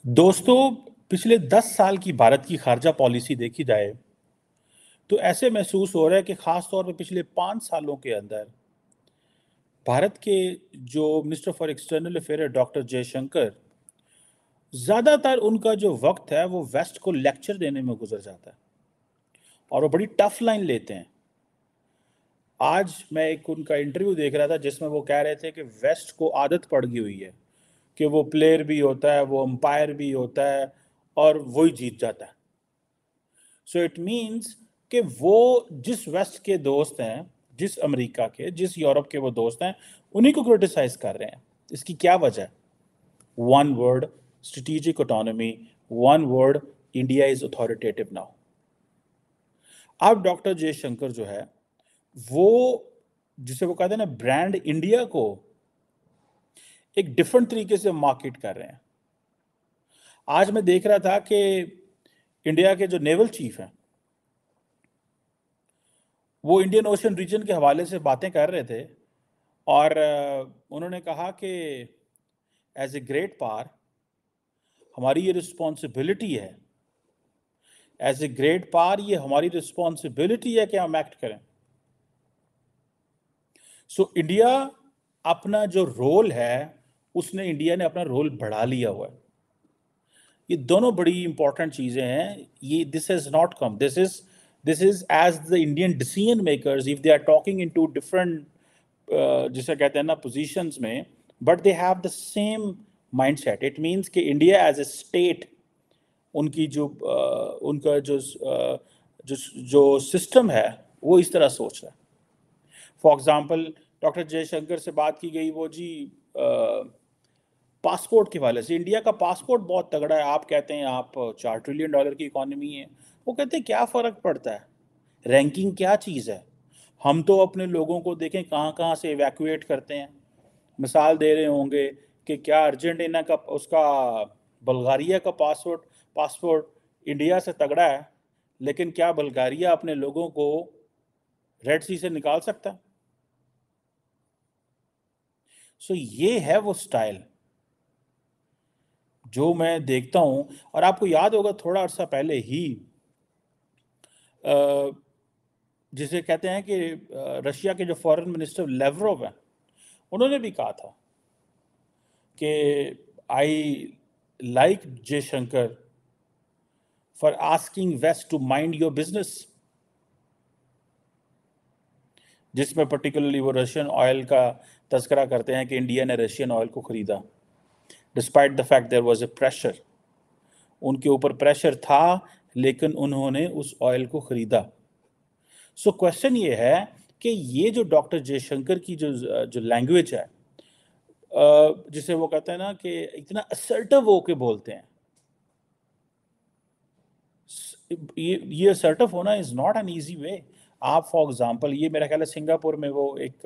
दोस्तों, पिछले 10 साल की भारत की खारजा पॉलिसी देखी जाए तो ऐसे महसूस हो रहा है कि खास तौर पे पिछले 5 सालों के अंदर भारत के जो मिनिस्टर फॉर एक्सटर्नल अफेयर है डॉक्टर जयशंकर, ज़्यादातर उनका जो वक्त है वो वेस्ट को लेक्चर देने में गुजर जाता है और वो बड़ी टफ लाइन लेते हैं। आज मैं एक उनका इंटरव्यू देख रहा था जिसमें वो कह रहे थे कि वेस्ट को आदत पड़ गई हुई है कि वो प्लेयर भी होता है, वो अंपायर भी होता है और वही जीत जाता है। सो इट मीन्स कि वो जिस वेस्ट के दोस्त हैं, जिस अमेरिका के, जिस यूरोप के वो दोस्त हैं, उन्हीं को क्रिटिसाइज कर रहे हैं। इसकी क्या वजह है? One word, strategic autonomy. One word, India is authoritative now. अब डॉक्टर जयशंकर जो है वो, जिसे वो कहते हैं ना, ब्रांड इंडिया को एक डिफरेंट तरीके से मार्केट कर रहे हैं। आज मैं देख रहा था कि इंडिया के जो नेवल चीफ हैं वो इंडियन ओशन रीजन के हवाले से बातें कर रहे थे और उन्होंने कहा कि एज ए ग्रेट पावर हमारी ये रिस्पॉन्सिबिलिटी है, एज ए ग्रेट पावर ये हमारी रिस्पॉन्सिबिलिटी है कि हम एक्ट करें। सो इंडिया अपना जो रोल है, उसने इंडिया ने अपना रोल बढ़ा लिया हुआ है। ये दोनों बड़ी इंपॉर्टेंट चीज़ें हैं। ये this has not come, this is as the Indian decision makers, if they are talking in two different, जिसे कहते हैं ना, पोजीशंस में, but they have the same mindset. It means कि इंडिया एज ए स्टेट, उनकी जो उनका जो जो सिस्टम है वो इस तरह सोच रहा है। फॉर एग्जांपल, डॉक्टर जयशंकर से बात की गई, वो जी पासपोर्ट के हवाले से, इंडिया का पासपोर्ट बहुत तगड़ा है, आप कहते हैं आप $4 ट्रिलियन की इकोनॉमी है। वो कहते हैं क्या फ़र्क पड़ता है, रैंकिंग क्या चीज़ है, हम तो अपने लोगों को देखें कहाँ कहाँ से इवैक्यूएट करते हैं। मिसाल दे रहे होंगे कि क्या अर्जेंटीना का, उसका बल्गारिया का पासपोर्ट पासपोर्ट इंडिया से तगड़ा है, लेकिन क्या बल्गारिया अपने लोगों को रेड सी से निकाल सकता है? सो ये है वो स्टाइल जो मैं देखता हूँ। और आपको याद होगा थोड़ा अर्सा पहले ही, जिसे कहते हैं कि रशिया के जो फॉरेन मिनिस्टर लेवरोव हैं, उन्होंने भी कहा था कि I like Jaishankar for asking West to mind your business, जिसमें पर्टिकुलरली वो रशियन ऑयल का तस्करा करते हैं कि इंडिया ने रशियन ऑयल को ख़रीदा despite the fact there was a pressure. उनके ऊपर प्रेशर था लेकिन उन्होंने उस ऑयल को ख़रीदा। सो क्वेश्चन ये है कि ये जो डॉक्टर जयशंकर की जो लैंग्वेज है, जिसे वो कहते हैं ना कि इतना असर्टिव होके बोलते हैं, ये असर्टिव होना is not an easy way. आप फॉर एग्जांपल, ये मेरा ख्याल है सिंगापुर में वो एक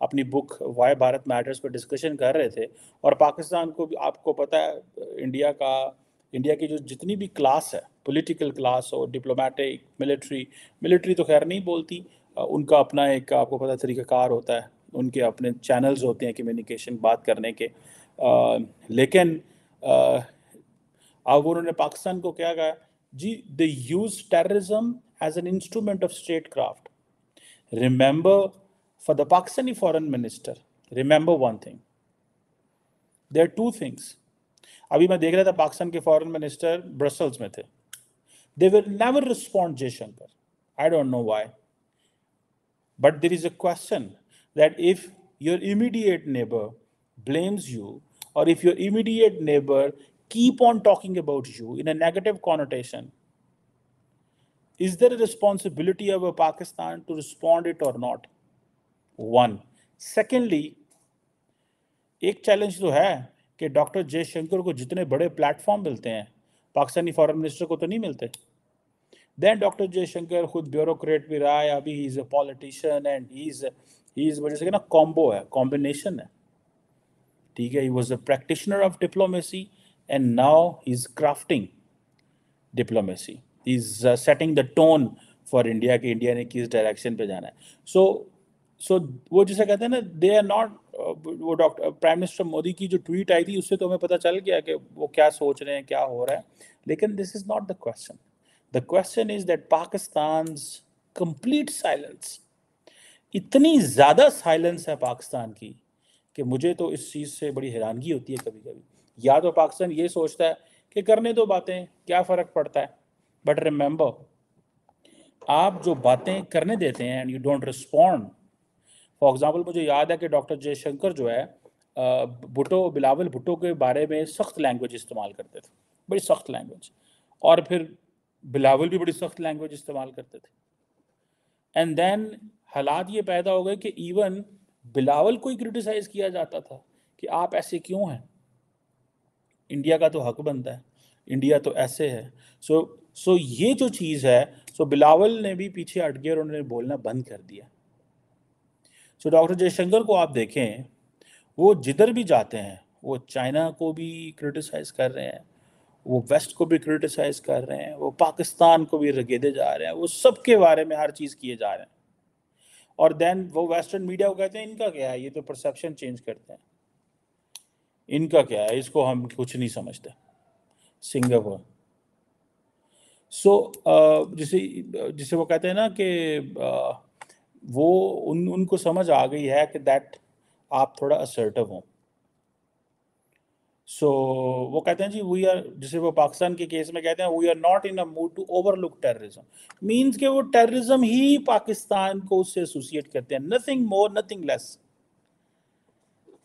अपनी बुक वाई भारत मैटर्स पर डिस्कशन कर रहे थे, और पाकिस्तान को भी आपको पता है, इंडिया की जो जितनी भी क्लास है, पॉलिटिकल क्लास और डिप्लोमेटिक, मिलिट्री तो खैर नहीं बोलती, उनका अपना एक आपको पता तरीक़ाकार होता है, उनके अपने चैनल्स होते हैं कम्युनिकेशन बात करने के। लेकिन अब उन्होंने पाकिस्तान को क्या कहा? जी, they use terrorism as an instrument of state craft. Remember, for the Pakistani foreign minister, remember one thing, there are two things. अभी मैं देख रहा था पाकिस्तान के फॉरेन मिनिस्टर ब्रसल्स में थे, they will never respond Jaishankar, I don't know why, but there is a question that if your immediate neighbor blames you, or if your immediate neighbor keep on talking about you in a negative connotation, is there a responsibility of a Pakistan to respond it or not? One. Secondly, एक challenge तो है कि doctor Jaishankar को जितने बड़े platform मिलते हैं, Pakistani foreign minister को तो नहीं मिलते। देन डॉक्टर जयशंकर खुद ब्यूरोक्रेट भी रहा है, अभी he is a politician and he is वजह से ना कॉम्बो है, कॉम्बिनेशन है, ठीक है। He was a practitioner of diplomacy and now he is crafting diplomacy, he is setting the tone for India कि इंडिया ने किस डायरेक्शन पे जाना है। सो वो जिसे कहते हैं ना, दे आर नॉट वो डॉक्टर प्राइम मिनिस्टर मोदी की जो ट्वीट आई थी उससे तो हमें पता चल गया कि वो क्या सोच रहे हैं, क्या हो रहा है, लेकिन this is not the question. The question is that Pakistan's complete silence, इतनी ज़्यादा साइलेंस है पाकिस्तान की कि मुझे तो इस चीज़ से बड़ी हैरानगी होती है कभी कभी. या तो पाकिस्तान ये सोचता है कि करने दो बातें, क्या फ़र्क पड़ता है, बट रिमेंबर, आप जो बातें करने देते हैं and you don't respond. For example मुझे याद है कि डॉक्टर जयशंकर जो है भुट्टो, बिलावल भुट्टो के बारे में सख्त लैंग्वेज इस्तेमाल करते थे, बड़ी सख्त लैंग्वेज, और फिर बिलावल भी बड़ी सख्त लैंग्वेज इस्तेमाल करते थे. एंड देन हालात ये पैदा हो गए कि इवन बिलावल को ही क्रिटिसाइज किया जाता था कि आप ऐसे क्यों हैं, इंडिया का तो हक बनता है, इंडिया तो ऐसे है. सो ये जो चीज़ है, सो बिलावल ने भी पीछे हट गए और उन्होंने बोलना बंद कर दिया. सो डॉक्टर जयशंकर को आप देखें, वो जिधर भी जाते हैं वो चाइना को भी क्रिटिसाइज कर रहे हैं, वो वेस्ट को भी क्रिटिसाइज कर रहे हैं, वो पाकिस्तान को भी रगेदे जा रहे हैं, वो सबके बारे में हर चीज़ किए जा रहे हैं. और देन वो वेस्टर्न मीडिया को कहते हैं इनका क्या है, ये तो परसेप्शन चेंज करते हैं, इनका क्या है, इसको हम कुछ नहीं समझते. सिंगापुर, सो जिसे जिसे वो कहते हैं ना कि वो उनको समझ आ गई है कि दैट आप थोड़ा असर्टिव हो. सो वो कहते हैं जी वी आर, जिसे वो पाकिस्तान के केस में कहते हैं, we are not in a mood to overlook terrorism. Means कि वो टेररिज्म ही पाकिस्तान को उससे एसोसिएट करते हैं, नथिंग मोर नथिंग लेस.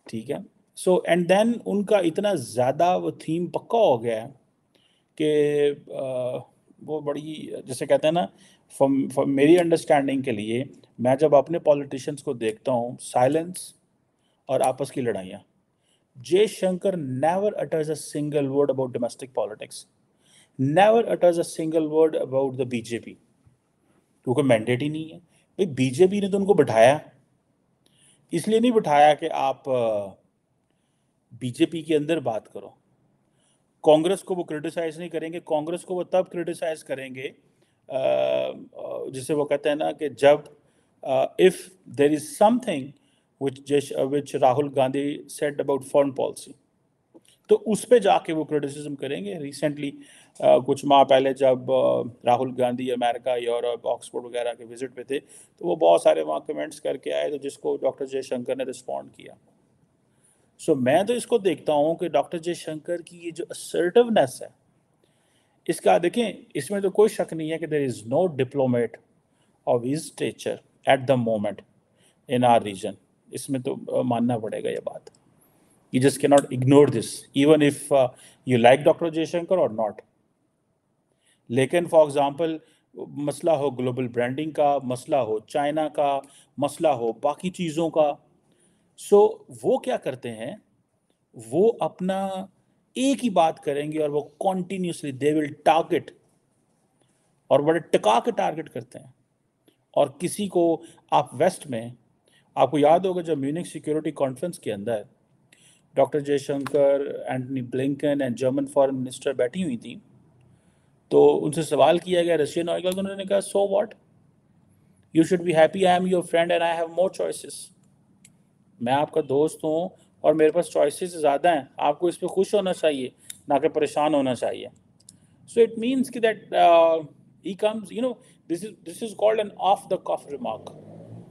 ठीक है. सो एंड देन उनका इतना ज़्यादा वो थीम पक्का हो गया है कि वो बड़ी, जैसे कहते हैं ना, फ्रॉम मेरी अंडरस्टैंडिंग के लिए, मैं जब अपने पॉलिटिशियंस को देखता हूँ, साइलेंस और आपस की लड़ाइयाँ. Jaishankar never utters a single word about domestic politics, never utters a single word about the BJP, क्योंकि मैंडेट ही नहीं है. भाई बीजेपी ने तो उनको बिठाया, इसलिए नहीं बिठाया कि आप बीजेपी के अंदर बात करो. कांग्रेस को वो क्रिटिसाइज नहीं करेंगे, कांग्रेस को वो तब क्रिटिसाइज करेंगे जिसे वो कहते हैं ना कि जब if there is something which Rahul Gandhi said about foreign policy, तो उस पे जाके वो क्रिटिसिज्म करेंगे. रिसेंटली कुछ माह पहले जब Rahul Gandhi America, Europe, Oxford वगैरह के विजिट पे थे, तो वो बहुत सारे वहाँ कमेंट्स करके आए, तो जिसको डॉक्टर जयशंकर ने रिस्पॉन्ड किया. सो मैं तो इसको देखता हूँ कि डॉक्टर जयशंकर की ये जो असर्टिवनेस है, इसका देखें, इसमें तो कोई शक नहीं है कि there is no diplomat of his stature at the moment in our region. इसमें तो मानना पड़ेगा ये बात. You just cannot ignore this, even if you like Dr. Jaishankar or not. लेकिन फॉर एग्जांपल मसला हो ग्लोबल ब्रांडिंग का, मसला हो चाइना का, मसला हो बाकी चीज़ों का, सो वो क्या करते हैं, वो अपना एक ही बात करेंगे और वो कॉन्टीन्यूसली दे विल टारगेट, और बड़े टिका के टारगेट करते हैं. और किसी को आप वेस्ट में, आपको याद होगा जब म्यूनिक सिक्योरिटी कॉन्फ्रेंस के अंदर doctor Jaishankar, Antony Blinken and German foreign minister बैठी हुई थी, तो उनसे सवाल किया गया रशियन ऑयल का, तो उन्होंने कहा so what, you should be happy, I am your friend and I have more choices. मैं आपका दोस्त हूँ और मेरे पास चॉइसेस ज़्यादा हैं, आपको इस पर खुश होना चाहिए, ना कि परेशान होना चाहिए. सो इट मीन्स कि that he comes, this is called an off the cuff remark.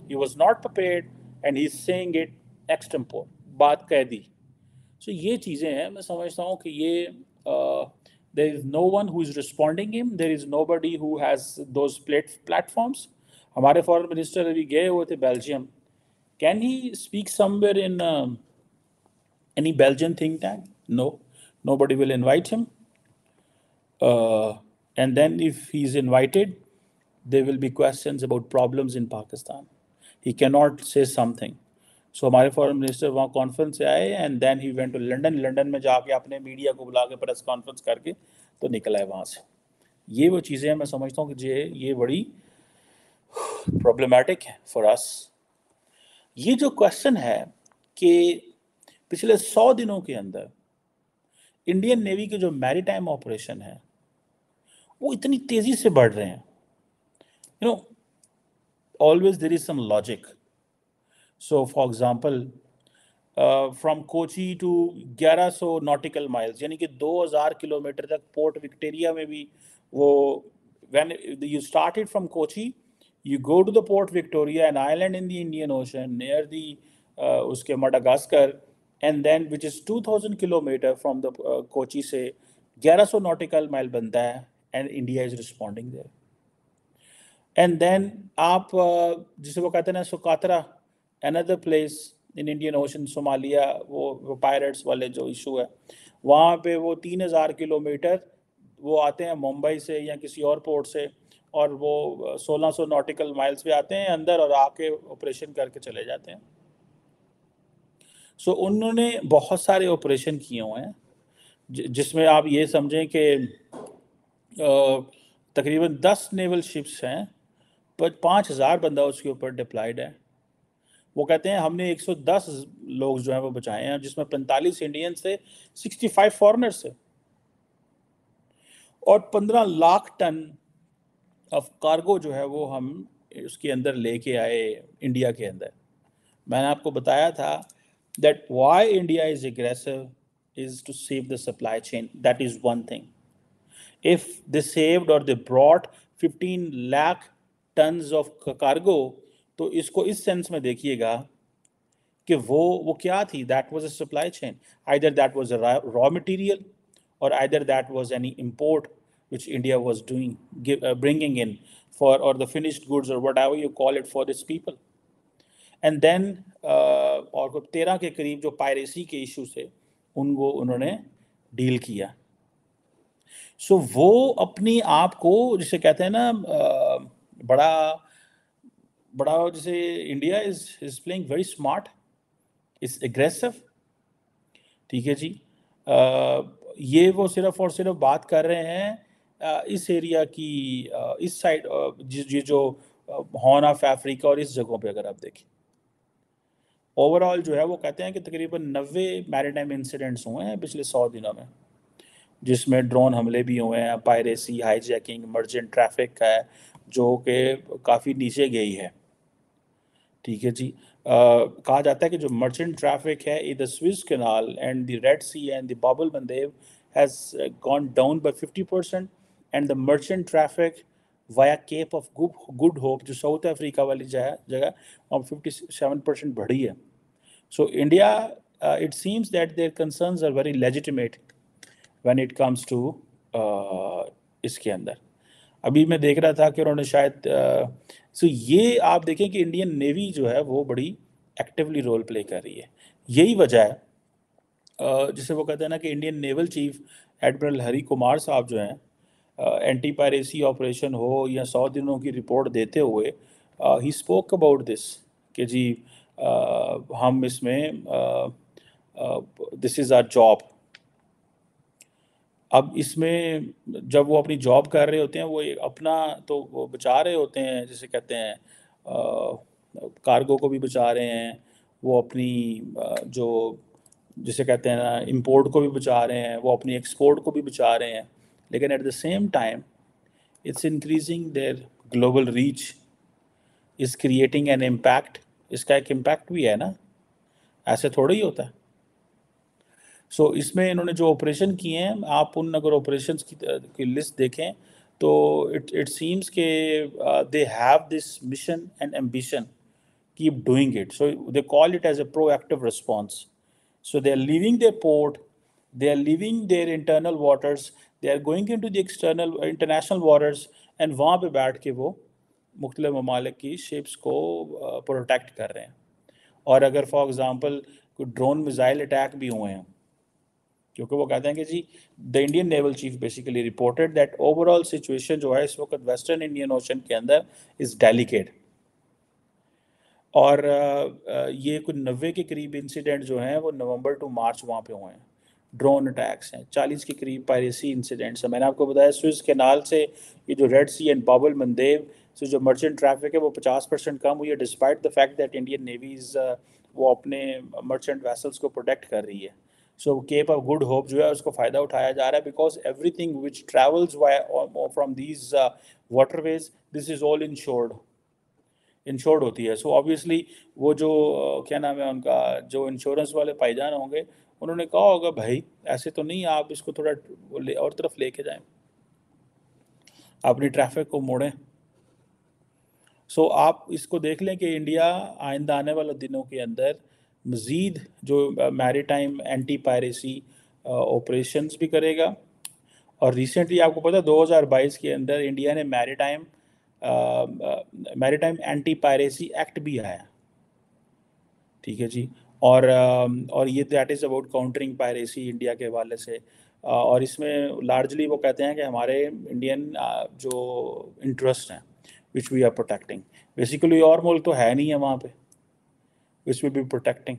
He was not prepared and he's saying it extempore, बात कह दी. सो ये चीज़ें हैं, मैं समझता हूँ कि ये there is no one who is responding him, there is nobody who has those platforms. हमारे फॉरेन मिनिस्टर अभी गए हुए थे Belgium. Can he speak somewhere in any Belgian think tank? No, nobody will invite him. And then if he's invited, there will be questions about problems in Pakistan. He cannot say something. So हमारे foreign minister वहाँ conference से आए and then he went to London. London में जाके अपने media को बुला के प्रेस कॉन्फ्रेंस करके तो निकला है वहाँ से. ये वो चीज़ें हैं, मैं समझता हूँ कि ये बड़ी प्रॉब्लमेटिक है फॉर अस. ये जो क्वेश्चन है कि पिछले 100 दिनों के अंदर इंडियन नेवी के जो मैरीटाइम ऑपरेशन है वो इतनी तेज़ी से बढ़ रहे हैं. Always there is some logic. So, for example, from Kochi to 1100 nautical miles, यानी कि 2000 किलोमीटर तक पोर्ट विक्टोरिया में भी वो, when you started from Kochi, you go to the Port Victoria, an island in the Indian Ocean near the उसके Madagascar, and then which is 2000 kilometer from the Kochi से 1100 nautical mile बनता है, and India is responding there. And then आप जिसे वो कहते हैं ना सुकात्रा, another place in Indian Ocean, Somalia, वो पायरेट्स वाले जो इशू है, वहाँ पे वो 3000 किलोमीटर वो आते हैं मुंबई से या किसी और पोर्ट से, और वो 1600 नॉटिकल माइल्स पे आते हैं अंदर और आके ऑपरेशन करके चले जाते हैं. सो उन्होंने बहुत सारे ऑपरेशन किए हुए हैं जिसमें आप ये समझें कि तकरीबन 10 नेवल शिप्स हैं, पर 5000 बंदा उसके ऊपर डिप्लॉयड है. वो कहते हैं हमने 110 लोग जो हैं वो बचाए हैं, जिसमें 45 इंडियन थे, 65 फॉरेनर्स थे, और 15 लाख टन ऑफ कार्गो जो है वो हम उसके अंदर लेके आए इंडिया के अंदर. मैंने आपको बताया था that why India is aggressive is to save the supply chain. That is one thing. If they saved or they brought 15 lakh tons of cargo, तो इसको इस सेंस में देखिएगा कि वो क्या थी. That was a supply chain. Either that was a raw material, or either that was any import which India was doing, bringing in for, or the finished goods or whatever you call it for its people. And then और 13 के करीब जो piracy के issue थे उनको उन्होंने deal किया. सो वो अपनी आप को जिसे कहते हैं ना बड़ा जैसे India is playing very smart, is aggressive. ठीक है जी. ये वो सिर्फ और सिर्फ बात कर रहे हैं इस एरिया की, इस साइड, जो हॉर्न ऑफ अफ्रीका और इस जगहों पे अगर आप देखें, ओवरऑल जो है वो कहते हैं कि तकरीबन 90 मैरीटाइम इंसिडेंट्स हुए हैं पिछले 100 दिनों में, जिसमें ड्रोन हमले भी हुए हैं, पायरेसी, हाईजैकिंग, मर्चेंट ट्रैफिक है जो कि काफ़ी नीचे गई है. ठीक है जी. कहा जाता है कि जो मर्चेंट ट्रैफिक है in the Suez canal and the Red Sea and the Bab el Mandeb has gone down by 50%, and the merchant traffic via Cape of Good Hope जो साउथ अफ्रीका वाली जगह और 57% बढ़ी है. So India, it seems that their concerns are very legitimate when it comes to इसके अंदर. अभी मैं देख रहा था कि उन्होंने शायद सो ये आप देखें कि इंडियन नेवी जो है वो बड़ी एक्टिवली रोल प्ले कर रही है. यही वजह है जिसे वो कहते हैं ना कि इंडियन नेवल चीफ एडमिरल हरी कुमार साहब जो हैं, एंटी पायरेसी ऑपरेशन हो या 100 दिनों की रिपोर्ट देते हुए ही स्पोक अबाउट दिस कि जी हम इसमें दिस इज़ आवर जॉब. अब इसमें जब वो अपनी जॉब कर रहे होते हैं, वो अपना तो वो बचा रहे होते हैं, जिसे कहते हैं कार्गो को भी बचा रहे हैं, वो अपनी जो जिसे कहते हैं ना इंपोर्ट को भी बचा रहे हैं, वो अपनी एक्सपोर्ट को भी बचा रहे हैं, लेकिन at the same time it's increasing there global reach, is creating an impact. इसका एक इम्पैक्ट भी है ना, ऐसे थोड़ा ही होता है. सो इसमें इन्होंने जो ऑपरेशन किए हैं, आप उन अगर ऑपरेशंस की लिस्ट देखें तो इट सीम्स के they have this mission and ambition, keep doing it. So they call it as a proactive response. So they are leaving their port, they are leaving their internal waters, they are going into the international waters, and वहाँ पे बैठ के वो मुख्तलिफ ममालिक की ships को protect कर रहे हैं. और अगर फॉर एग्ज़ाम्पल कोई ड्रोन मिसाइल अटैक भी हुए हैं, क्योंकि वो कहते हैं कि जी the Indian naval chief basically reported that overall situation जो है इस वक्त वेस्टर्न इंडियन ओशन के अंदर इज़ डेलिकेट. और ये कुछ 90 के करीब इंसिडेंट जो हैं वो नवंबर टू मार्च वहाँ पे हुए हैं. ड्रोन अटैक्स हैं, 40 के करीब पायरेसी इंसिडेंट्स हैं. मैंने आपको बताया स्विस कैनाल से ये जो रेड सी एंड बाब एल मंदेब से जो मर्चेंट ट्रैफिक है वो 50% कम हुई है, despite the fact that Indian navies वो अपने मर्चेंट वेसल्स को प्रोटेक्ट कर रही है. सो केप ऑफ गुड होप जो है उसको फ़ायदा उठाया जा रहा है, because everything which travels from these waterways, this is all insured. Insured होती है। सो ऑब्वियसली वो जो क्या नाम है उनका, जो इंश्योरेंस वाले भाईजान होंगे, उन्होंने कहा होगा भाई ऐसे तो नहीं, आप इसको थोड़ा और तरफ लेके जाएं, अपनी ट्रैफिक को मोड़ें। सो आप इसको देख लें कि इंडिया आइंदा आने वाले दिनों के अंदर मज़ीद जो मैरीटाइम एंटी पायरेसी ऑपरेशंस भी करेगा। और रिसेंटली आपको पता है 2022 के अंदर इंडिया ने मैरीटाइम एंटी पायरेसी एक्ट भी आया, ठीक है जी। और ये that is about countering piracy India के हवाले से। और इसमें लार्जली वो कहते हैं कि हमारे इंडियन जो इंटरेस्ट हैं which we are protecting, basically और मुल्क तो है नहीं है वहाँ पे which we be protecting.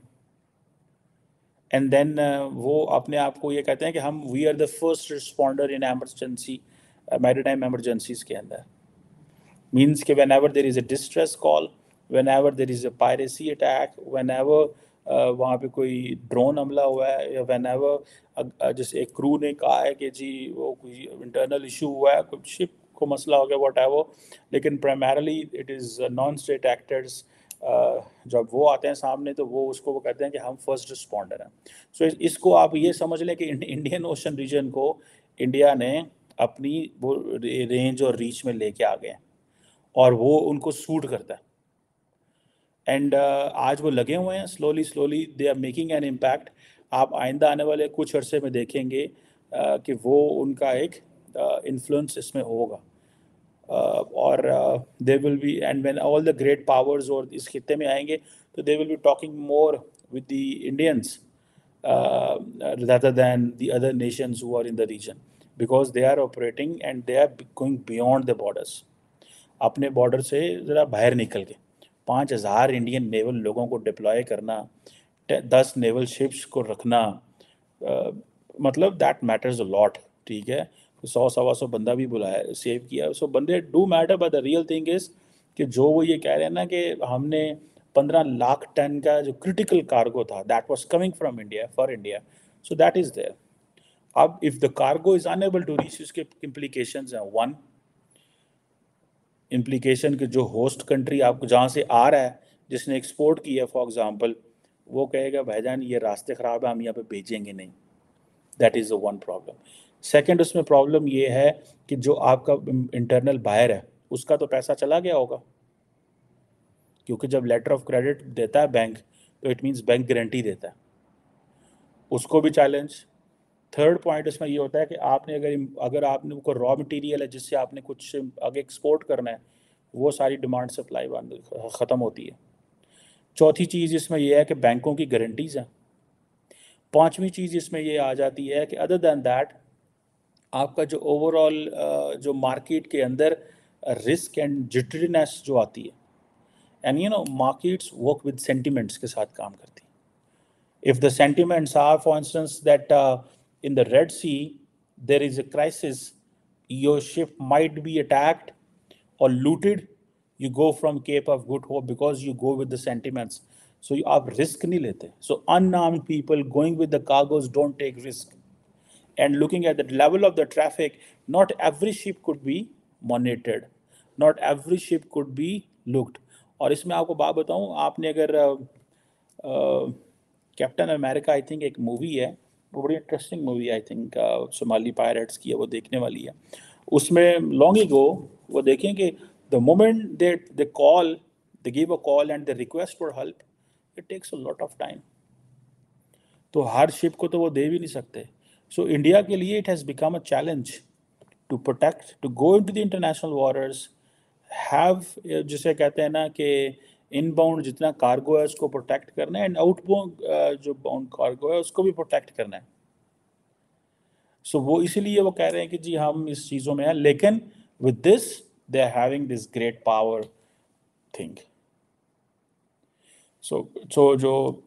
And then वो अपने आप को ये कहते हैं कि हम we are the first responder in emergency, maritime emergencies के अंदर। मीन्स कि when there is a distress call, when there is a piracy attack, when वहाँ पे कोई ड्रोन हमला हुआ है, या वेन एवर जैसे एक क्रू ने कहा है कि जी वो कोई इंटरनल इशू हुआ है, कोई शिप को मसला हो गया, वॉट एवर, लेकिन primarily it is non state actors. जब वो आते हैं सामने तो वो कहते हैं कि हम फर्स्ट रिस्पॉन्डर हैं। सो इसको आप ये समझ लें कि इंडियन ओशन रीजन को इंडिया ने अपनी वो रेंज और रीच में लेके आ गए हैं, और वो उनको सूट करता है। एंड आज वो लगे हुए हैं, slowly slowly they are making an impact. आप आइंदा आने वाले कुछ अरसे में देखेंगे कि वो उनका एक इन्फ्लुएंस इसमें होगा। और they will be, and when all the great powers और इस खित्ते में आएंगे तो they will be talking more with the Indians rather than the other nations who are in the region, because they are operating and they are going beyond the borders। अपने border से ज़रा बाहर निकल के 5,000 इंडियन नेवल लोगों को deploy करना, 10 naval ships को रखना, मतलब दैट मैटर्स अ लॉट, ठीक है। 100 सवा 100 बंदा भी बुलाया, सेव किया, सो बंदे do matter, but the real thing is कि जो वो ये कह रहे हैं ना कि हमने 15 लाख टन का जो क्रिटिकल कार्गो था that was coming from India for India, so that is there. अब if the cargo is unable to reach, इसके इम्प्लीकेशंस हैं। वन इम्प्लीकेशन कि जो होस्ट कंट्री आपको जहाँ से आ रहा है, जिसने एक्सपोर्ट किया फॉर एग्जांपल, वो कहेगा भाईजान ये रास्ते ख़राब है, हम यहाँ पे भेजेंगे नहीं। That is the one problem. Second उसमें प्रॉब्लम ये है कि जो आपका इंटरनल बायर है उसका तो पैसा चला गया होगा, क्योंकि जब लेटर ऑफ क्रेडिट देता है बैंक तो इट मीन्स बैंक गारंटी देता है, उसको भी चैलेंज। थर्ड पॉइंट इसमें ये होता है कि आपने अगर आपने को रॉ मटेरियल है जिससे आपने कुछ आगे एक्सपोर्ट करना है, वो सारी डिमांड सप्लाई बंद ख़त्म होती है। चौथी चीज़ इसमें यह है कि बैंकों की गारंटीज़ हैं। पांचवी चीज़ इसमें ये आ जाती है कि अदर दैन दैट आपका जो ओवरऑल जो मार्केट के अंदर रिस्क एंड जिटरीनेस जो आती है, and you know markets work with sentiments के साथ काम करती है। If the sentiments are, for instance, that in the Red Sea there is a crisis, your ship might be attacked or looted, you go from Cape of Good Hope because you go with the sentiments. So you आप risk नहीं लेते. So unarmed people going with the cargoes don't take risk. And looking at the level of the traffic, not every ship could be monitored, not every ship could be looked। और इसमें आपको बात बताऊं, आपने अगर captain America I think एक movie है, वो बड़ी interesting movie I think, Somali pirates की है, वो देखने वाली है। उसमें लॉन्ग ही गो वो देखें कि the moment they call, they give a call and they request for help, it takes a lot of time. तो हर शिप को तो वो दे भी नहीं सकते। सो इंडिया के लिए it has become a challenge to protect, to go into the international waters, have, जिसे कहते हैं ना कि इनबाउंड जितना कार्गो है उसको प्रोटेक्ट करना है, एंड आउटबाउंड जो बाउंड कार्गो है उसको भी प्रोटेक्ट करना है। सो वो इसीलिए वो कह रहे हैं कि जी हम इस चीज़ों में हैं, लेकिन with this they are having this great power thing. So जो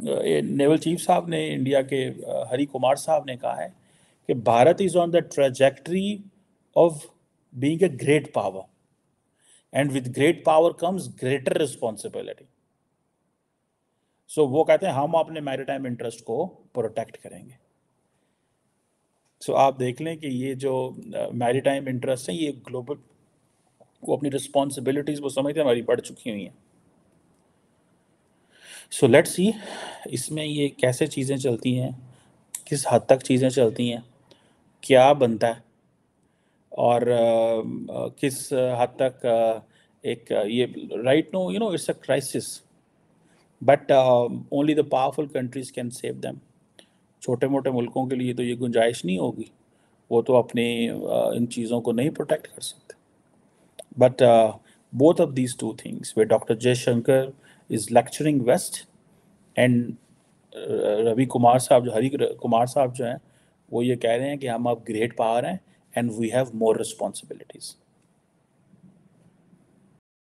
नेवल चीफ साहब ने, इंडिया के हरि कुमार साहब ने कहा है कि Bharat is on the trajectory of being a great power, and with great power comes greater responsibility. So वो कहते हैं हम अपने मैरीटाइम इंटरेस्ट को प्रोटेक्ट करेंगे। सो आप देख लें कि ये जो मैरीटाइम इंटरेस्ट है ये ग्लोबल वो अपनी रिस्पॉन्सिबिलिटीज़ वो समझते हमारी बढ़ चुकी हुई हैं। सो लेट्स सी इसमें ये कैसे चीज़ें चलती हैं, किस हद तक चीज़ें चलती हैं, क्या बनता है, और किस हद तक एक ये right no you know it's a crisis, but only the powerful countries can save them. छोटे मोटे मुल्कों के लिए तो ये गुंजाइश नहीं होगी, वो तो अपने इन चीज़ों को नहीं प्रोटेक्ट कर सकते। But both of these two things where Dr. Jaishankar is lecturing West and Ravi Kumar साहब जो हरि कुमार साहब जो हैं वो ये कह रहे हैं कि हम अब ग्रेट पावर हैं and we have more responsibilities.